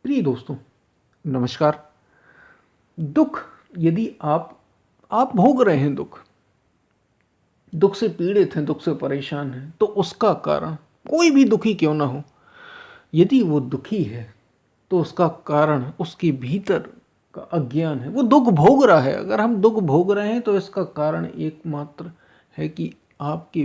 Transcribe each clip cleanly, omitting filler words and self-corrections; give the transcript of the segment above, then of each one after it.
प्रिय दोस्तों, नमस्कार। दुख यदि आप भोग रहे हैं, दुख से पीड़ित हैं, दुख से परेशान हैं, तो उसका कारण कोई भी दुखी क्यों ना हो, यदि वो दुखी है तो उसका कारण उसके भीतर का अज्ञान है। वो दुख भोग रहा है। अगर हम दुख भोग रहे हैं तो इसका कारण एकमात्र है कि आपके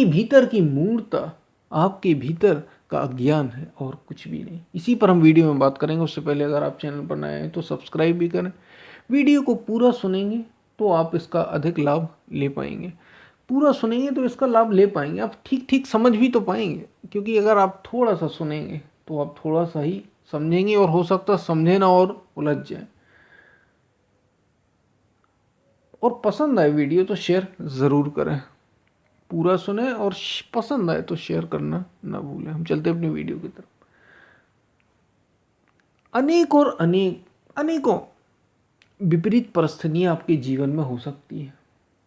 भीतर की मूर्ता, आपके भीतर का अज्ञान है और कुछ भी नहीं। इसी पर हम वीडियो में बात करेंगे। उससे पहले अगर आप चैनल पर नए हैं तो सब्सक्राइब भी करें। वीडियो को पूरा सुनेंगे तो आप इसका अधिक लाभ ले पाएंगे। पूरा सुनेंगे तो इसका लाभ ले पाएंगे। आप ठीक ठीक समझ भी तो पाएंगे, क्योंकि अगर आप थोड़ा सा सुनेंगे तो आप थोड़ा सा ही समझेंगे और हो सकता है समझे ना और उलझ जाए। और पसंद आए वीडियो तो शेयर ज़रूर करें। पूरा सुने और पसंद आए तो शेयर करना ना भूलें। हम चलते अपनी वीडियो की तरफ। अनेकों विपरीत परिस्थितियां आपके जीवन में हो सकती हैं।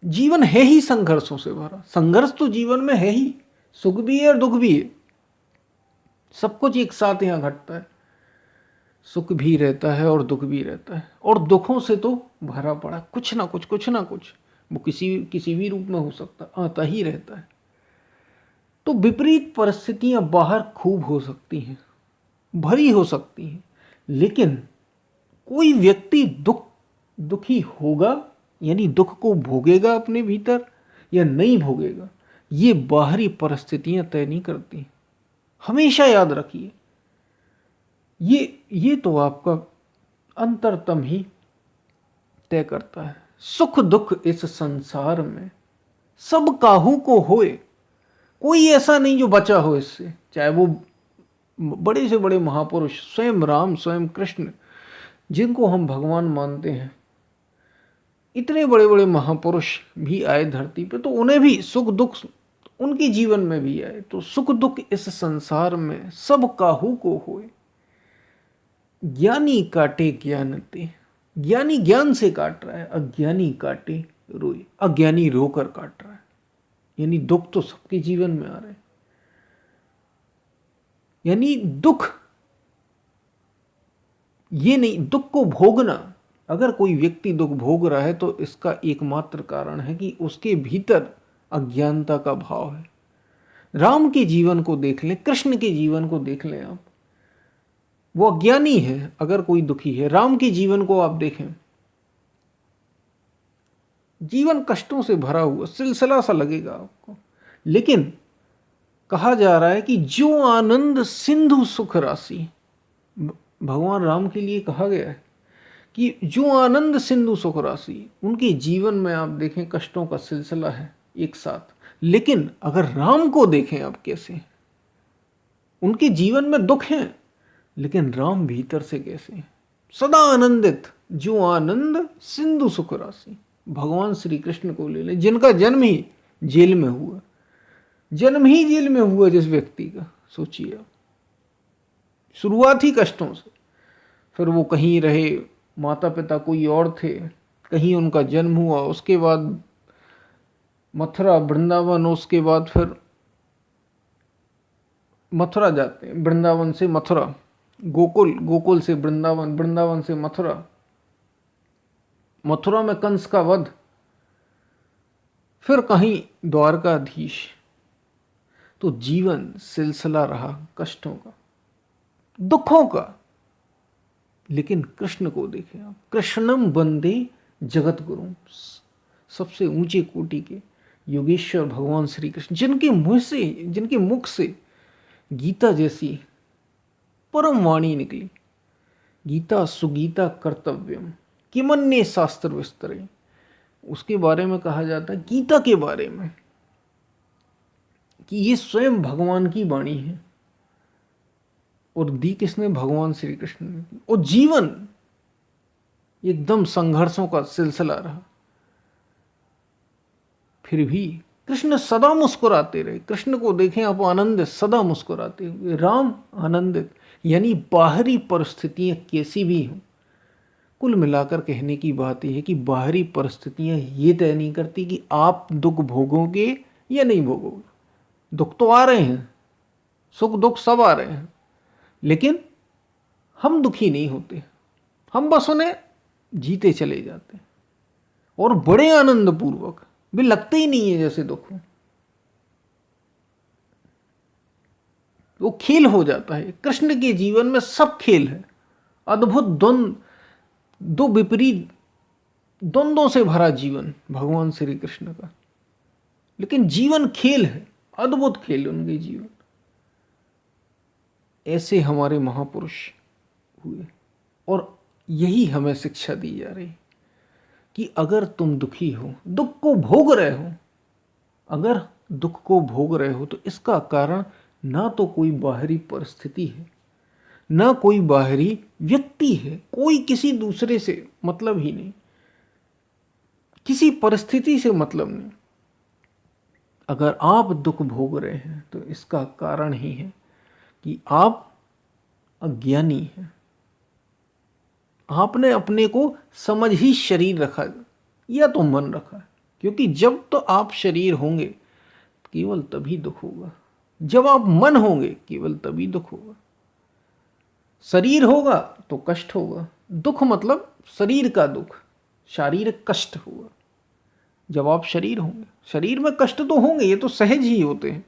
जीवन है ही संघर्षों से भरा। संघर्ष तो जीवन में है ही, सुख भी है और दुख भी है। सब कुछ एक साथ यहां घटता है। सुख भी रहता है और दुख भी रहता है, और दुखों से तो भरा पड़ा कुछ ना कुछ वो किसी भी रूप में हो सकता, आता ही रहता है। तो विपरीत परिस्थितियां बाहर खूब हो सकती हैं, भरी हो सकती हैं, लेकिन कोई व्यक्ति दुखी होगा, यानी दुख को भोगेगा अपने भीतर, या नहीं भोगेगा, ये बाहरी परिस्थितियां तय नहीं करती। हमेशा याद रखिए, ये तो आपका अंतरतम ही तय करता है। सुख दुख इस संसार में सब काहू को होए। कोई ऐसा नहीं जो बचा हो इससे, चाहे वो बड़े से बड़े महापुरुष, स्वयं राम, स्वयं कृष्ण, जिनको हम भगवान मानते हैं, इतने बड़े बड़े महापुरुष भी आए धरती पे, तो उन्हें भी सुख दुख उनके जीवन में भी आए। तो सुख दुख इस संसार में सब काहू को होए। ज्ञानी काटे ज्ञान ते। ज्ञानी ज्ञान से काट रहा है, अज्ञानी काटे रोए। अज्ञानी रोकर काट रहा है, यानी दुख तो सबके जीवन में आ रहे हैं। यानी दुख ये नहीं, दुख को भोगना, अगर कोई व्यक्ति दुख भोग रहा है तो इसका एकमात्र कारण है कि उसके भीतर अज्ञानता का भाव है। राम के जीवन को देख लें, कृष्ण के जीवन को देख लें आप, वो अज्ञानी है अगर कोई दुखी है। राम के जीवन को आप देखें, जीवन कष्टों से भरा हुआ सिलसिला सा लगेगा आपको, लेकिन कहा जा रहा है कि जो आनंद सिंधु सुख राशि, भगवान राम के लिए कहा गया है कि जो आनंद सिंधु सुख राशि, उनके जीवन में आप देखें कष्टों का सिलसिला है एक साथ। लेकिन अगर राम को देखें आप कैसे, उनके जीवन में दुख हैं, लेकिन राम भीतर से कैसे हैं, सदा आनंदित। जो आनंद सिंधु सुख राशि, भगवान श्री कृष्ण को ले लें, जिनका जन्म ही जेल में हुआ, जन्म ही जेल में हुआ जिस व्यक्ति का, सोचिए आप, शुरुआत ही कष्टों से। फिर वो कहीं रहे, माता पिता कोई और थे, कहीं उनका जन्म हुआ, उसके बाद मथुरा वृंदावन, उसके बाद फिर मथुरा जाते हैं, वृंदावन से मथुरा, गोकुल, गोकुल से वृंदावन, वृंदावन से मथुरा, मथुरा में कंस का वध, फिर कहीं द्वारकाधीश। तो जीवन सिलसिला रहा कष्टों का, दुखों का। लेकिन कृष्ण को देखें आप, कृष्णम वंदे जगत गुरु, सबसे ऊंचे कोटि के योगेश्वर भगवान श्री कृष्ण, जिनके मुख से गीता जैसी परम वाणी निकली। गीता सुगीता कर्तव्यम किमन्ये शास्त्र विस्तरे, उसके बारे में कहा जाता है, गीता के बारे में, कि ये स्वयं भगवान की वाणी है, और दी किसने, भगवान श्री कृष्ण ने। और जीवन एकदम संघर्षों का सिलसिला रहा, फिर भी कृष्ण सदा मुस्कुराते रहे। कृष्ण को देखें आप, आनंदित, सदा मुस्कुराते हुए। राम आनंदित, यानी बाहरी परिस्थितियां कैसी भी हों, कुल मिलाकर कहने की बात यह है कि बाहरी परिस्थितियां ये तय नहीं करती कि आप दुख भोगोगे या नहीं भोगोगे। दुख तो आ रहे हैं, सुख दुख सब आ रहे हैं, लेकिन हम दुखी नहीं होते, हम बस उन्हें जीते चले जाते हैं और बड़े आनंद पूर्वक, भी लगते ही नहीं है जैसे दुख हो। वो खेल हो जाता है। कृष्ण के जीवन में सब खेल है, अद्भुत द्वंद्व, दो विपरीत द्वंद्वों से भरा जीवन भगवान श्री कृष्ण का, लेकिन जीवन खेल है, अद्भुत खेल उनके जीवन। ऐसे हमारे महापुरुष हुए और यही हमें शिक्षा दी जा रही कि अगर तुम दुखी हो, दुख को भोग रहे हो, अगर दुख को भोग रहे हो तो इसका कारण ना तो कोई बाहरी परिस्थिति है, ना कोई बाहरी व्यक्ति है, कोई किसी दूसरे से मतलब ही नहीं, किसी परिस्थिति से मतलब नहीं। अगर आप दुख भोग रहे हैं तो इसका कारण ही है कि आप अज्ञानी हैं। आपने अपने को समझ ही शरीर रखा या तो मन रखा, क्योंकि जब तो आप शरीर होंगे केवल तभी दुख होगा, जब आप मन होंगे केवल तभी दुख होगा। शरीर होगा तो कष्ट होगा, दुख मतलब शरीर का दुख, शारीरिक कष्ट होगा। जब आप शरीर होंगे, शरीर में कष्ट तो होंगे, ये तो सहज ही होते हैं।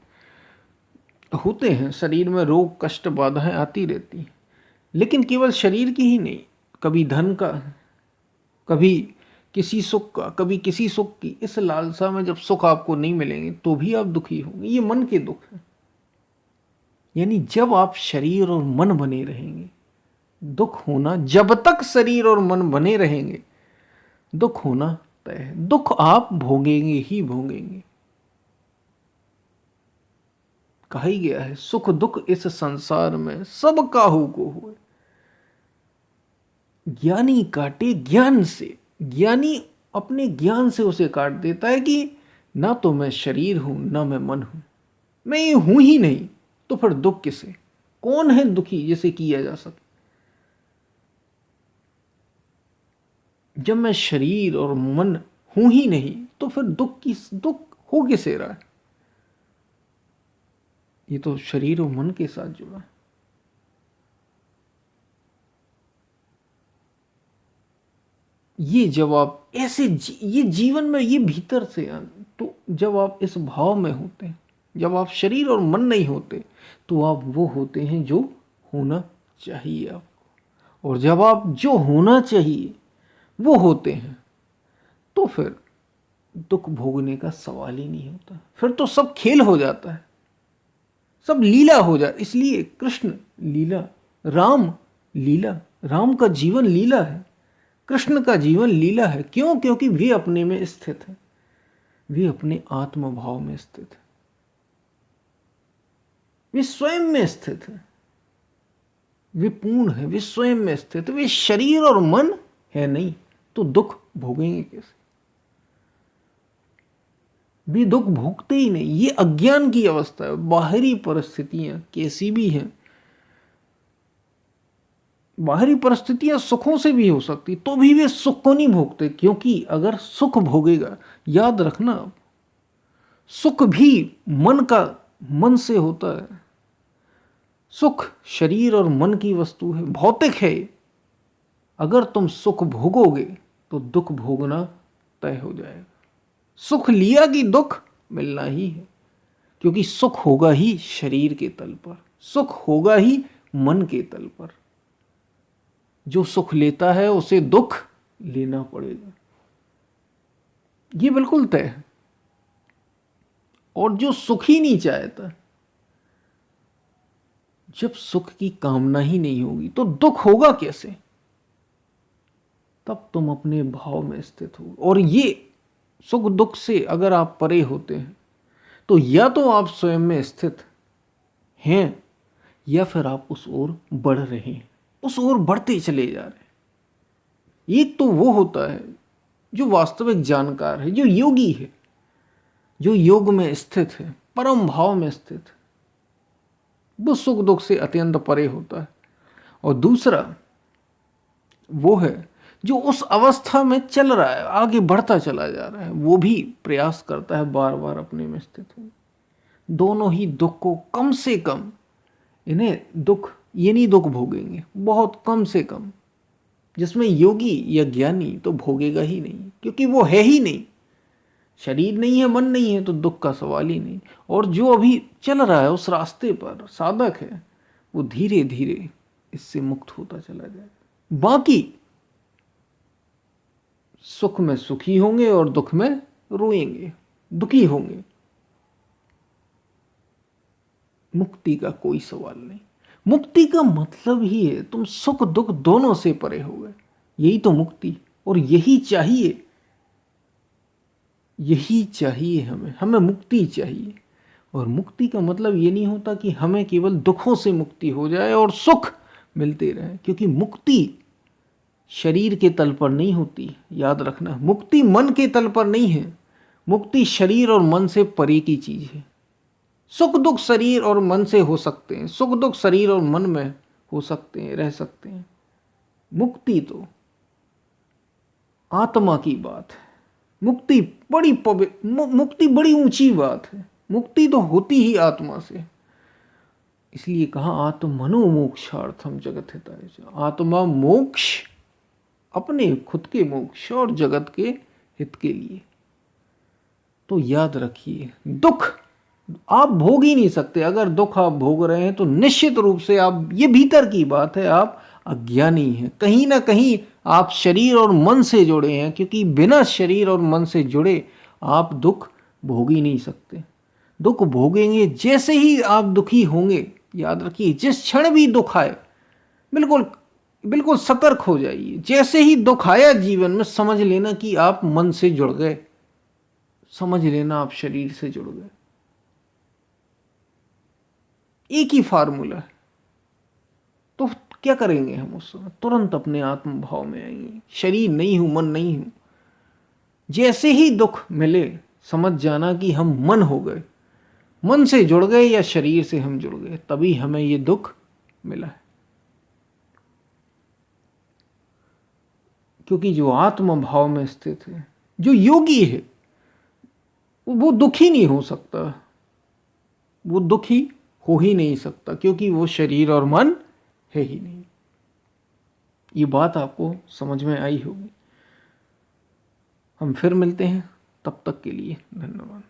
शरीर में रोग कष्ट बाधाएं आती रहती हैं, लेकिन केवल शरीर की ही नहीं, कभी धन का, कभी किसी सुख का, कभी किसी सुख की। इस लालसा में जब सुख आपको नहीं मिलेंगे तो भी आप दुखी होंगे। ये मन के दुख है। यानी जब आप शरीर और मन बने रहेंगे, दुख होना, जब तक शरीर और मन बने रहेंगे दुख होना तय है। दुख आप भोगेंगे ही भोगेंगे। कहा ही गया है, सुख दुख इस संसार में सब काहू को हुए। ज्ञानी काटे ज्ञान से, ज्ञानी अपने ज्ञान से उसे काट देता है कि ना तो मैं शरीर हूं ना मैं मन हूं, मैं ये हूं ही नहीं, तो फिर दुख किसे? कौन है दुखी जिसे किया जा सके? जब मैं शरीर और मन हूं ही नहीं तो फिर दुख हो किसे रहा है? ये तो शरीर और मन के साथ जुड़ा है। ये जब आप ऐसे ये जीवन में ये भीतर से तो जब आप इस भाव में होते हैं, जब आप शरीर और मन नहीं होते तो आप वो होते हैं जो होना चाहिए आपको। और जब आप जो होना चाहिए वो होते हैं तो फिर दुख भोगने का सवाल ही नहीं होता। फिर तो सब खेल हो जाता है, सब लीला हो जाता। इसलिए कृष्ण लीला, राम लीला, राम का जीवन लीला है, कृष्ण का जीवन लीला है। क्यों? क्योंकि वे अपने में स्थित है, वे अपने आत्म भाव में स्थित है, वे स्वयं में स्थित है, वे पूर्ण है, वे स्वयं में स्थित है। वे शरीर और मन है नहीं तो दुख भोगेंगे कैसे? भी दुख भोगते ही नहीं। ये अज्ञान की अवस्था है। बाहरी परिस्थितियां कैसी भी हैं, बाहरी परिस्थितियां सुखों से भी हो सकती, तो भी वे सुख को नहीं भोगते। क्योंकि अगर सुख भोगेगा, याद रखना, सुख भी मन से होता है। सुख शरीर और मन की वस्तु है, भौतिक है। अगर तुम सुख भोगोगे तो दुख भोगना तय हो जाएगा। सुख लिया कि दुख मिलना ही है, क्योंकि सुख होगा ही शरीर के तल पर, सुख होगा ही मन के तल पर। जो सुख लेता है उसे दुख लेना पड़ेगा, ये बिल्कुल तय है। और जो सुख ही नहीं चाहता, जब सुख की कामना ही नहीं होगी तो दुख होगा कैसे? तब तुम अपने भाव में स्थित हो। और ये सुख दुख से अगर आप परे होते हैं तो या तो आप स्वयं में स्थित हैं या फिर आप उस ओर बढ़ रहे हैं, उस ओर बढ़ते चले जा रहे हैं। एक तो वो होता है जो वास्तविक जानकार है, जो योगी है, जो योग में स्थित है, परम भाव में स्थित है, वो सुख दुख से अत्यंत परे होता है। और दूसरा वो है जो उस अवस्था में चल रहा है, आगे बढ़ता चला जा रहा है, वो भी प्रयास करता है बार बार अपने में स्थित हो। दोनों ही दुख को कम से कम, इन्हें दुख ये नहीं दुख भोगेंगे, बहुत कम से कम। जिसमें योगी या ज्ञानी तो भोगेगा ही नहीं, क्योंकि वो है ही नहीं। शरीर नहीं है, मन नहीं है, तो दुख का सवाल ही नहीं। और जो अभी चल रहा है उस रास्ते पर, साधक है, वो धीरे धीरे इससे मुक्त होता चला जाए। बाकी सुख में सुखी होंगे और दुख में रोएंगे, दुखी होंगे। मुक्ति का कोई सवाल नहीं। मुक्ति का मतलब ही है तुम सुख दुख दोनों से परे हो गए। यही तो मुक्ति, और यही चाहिए, यही चाहिए हमें। हमें मुक्ति चाहिए। और मुक्ति का मतलब ये नहीं होता कि हमें केवल दुखों से मुक्ति हो जाए और सुख मिलते रहे, क्योंकि मुक्ति शरीर के तल पर नहीं होती। याद रखना, मुक्ति मन के तल पर नहीं है। मुक्ति शरीर और मन से परे की चीज है। सुख दुख शरीर और मन से हो सकते हैं, सुख दुख शरीर और मन में हो सकते हैं, रह सकते हैं। मुक्ति तो आत्मा की बात है। मुक्ति बड़ी मुक्ति बड़ी ऊंची बात है। मुक्ति तो होती ही आत्मा से। इसलिए कहा आत्मनो मोक्षार्थम जगत हिताय च। आत्मा मोक्ष, अपने खुद के मोक्ष और जगत के हित के लिए। तो याद रखिए, दुख आप भोग ही नहीं सकते। अगर दुख आप भोग रहे हैं तो निश्चित रूप से आप, ये भीतर की बात है, आप अज्ञानी हैं। कहीं ना कहीं आप शरीर और मन से जुड़े हैं, क्योंकि बिना शरीर और मन से जुड़े आप दुख भोग ही नहीं सकते। दुख भोगेंगे, जैसे ही आप दुखी होंगे, याद रखिए, जिस क्षण भी दुख आए, बिल्कुल बिल्कुल सतर्क हो जाइए। जैसे ही दुख आया जीवन में, समझ लेना कि आप मन से जुड़ गए, समझ लेना आप शरीर से जुड़ गए। एक ही फार्मूला है। तो क्या करेंगे हम उस समय? तुरंत अपने आत्म भाव में आएंगे। शरीर नहीं हूं, मन नहीं हूं। जैसे ही दुख मिले, समझ जाना कि हम मन हो गए, मन से जुड़ गए या शरीर से हम जुड़ गए, तभी हमें ये दुख मिला है। क्योंकि जो आत्म भाव में स्थित है, जो योगी है, वो दुखी नहीं हो सकता। वो दुखी हो ही नहीं सकता, क्योंकि वो शरीर और मन है ही नहीं। ये बात आपको समझ में आई होगी। हम फिर मिलते हैं, तब तक के लिए धन्यवाद।